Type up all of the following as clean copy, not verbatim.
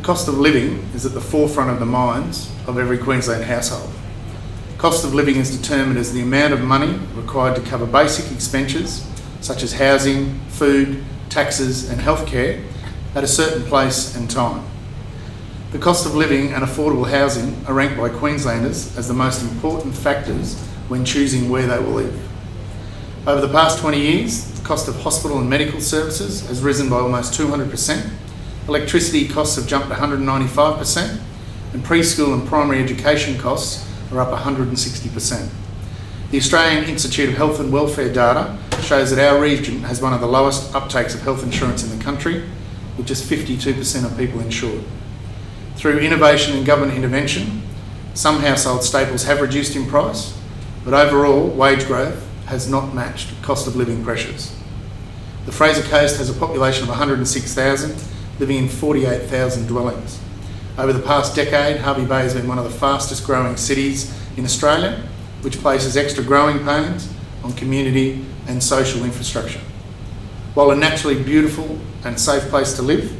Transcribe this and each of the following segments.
The cost of living is at the forefront of the minds of every Queensland household. Cost of living is determined as the amount of money required to cover basic expenses such as housing, food, taxes and healthcare at a certain place and time. The cost of living and affordable housing are ranked by Queenslanders as the most important factors when choosing where they will live. Over the past 20 years, the cost of hospital and medical services has risen by almost 200%, electricity costs have jumped 195%, and preschool and primary education costs are up 160%. The Australian Institute of Health and Welfare data shows that our region has one of the lowest uptakes of health insurance in the country, with just 52% of people insured. Through innovation and government intervention, some household staples have reduced in price, but overall wage growth has not matched cost of living pressures. The Fraser Coast has a population of 106,000, living in 48,000 dwellings. Over the past decade, Hervey Bay has been one of the fastest growing cities in Australia, which places extra growing pains on community and social infrastructure. While a naturally beautiful and safe place to live,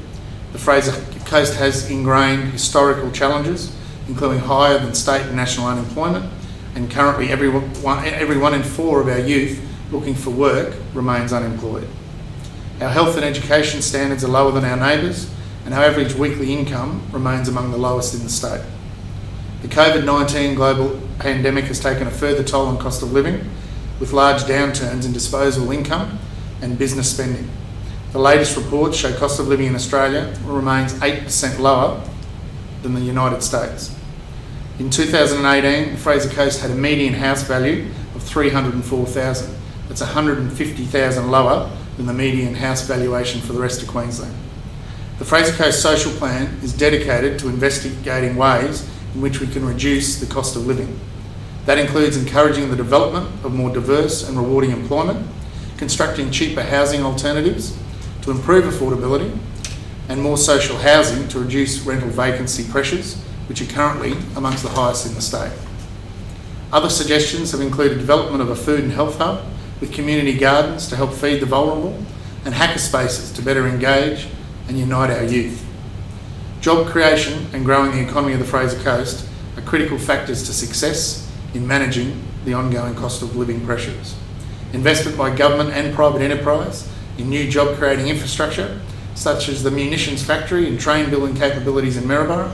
the Fraser Coast has ingrained historical challenges, including higher than state and national unemployment, and currently every one in four of our youth looking for work remains unemployed. Our health and education standards are lower than our neighbours, and our average weekly income remains among the lowest in the state. The COVID-19 global pandemic has taken a further toll on cost of living, with large downturns in disposable income and business spending. The latest reports show cost of living in Australia remains 8% lower than the United States. In 2018, the Fraser Coast had a median house value of $304,000. That's $150,000 lower than the median house valuation for the rest of Queensland. The Fraser Coast Social Plan is dedicated to investigating ways in which we can reduce the cost of living. That includes encouraging the development of more diverse and rewarding employment, constructing cheaper housing alternatives to improve affordability, and more social housing to reduce rental vacancy pressures, which are currently amongst the highest in the state. Other suggestions have included development of a food and health hub with community gardens to help feed the vulnerable, and hacker spaces to better engage and unite our youth. Job creation and growing the economy of the Fraser Coast are critical factors to success in managing the ongoing cost of living pressures. Investment by government and private enterprise in new job creating infrastructure, such as the munitions factory and train building capabilities in Maryborough,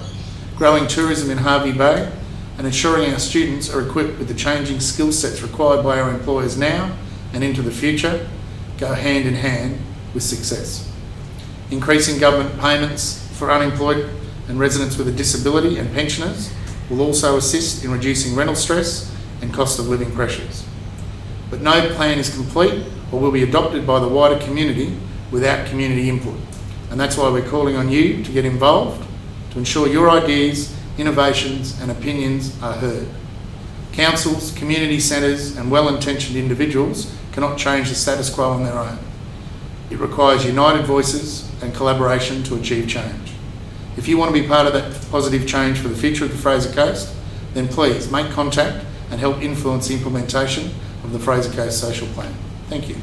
growing tourism in Hervey Bay, and ensuring our students are equipped with the changing skill sets required by our employers now and into the future, go hand in hand with success. Increasing government payments for unemployed and residents with a disability and pensioners will also assist in reducing rental stress and cost of living pressures. But no plan is complete or will be adopted by the wider community without community input. And that's why we're calling on you to get involved to ensure your ideas, innovations and opinions are heard. Councils, community centres and well-intentioned individuals cannot change the status quo on their own. It requires united voices and collaboration to achieve change. If you want to be part of that positive change for the future of the Fraser Coast, then please make contact and help influence the implementation of the Fraser Coast Social Plan. Thank you.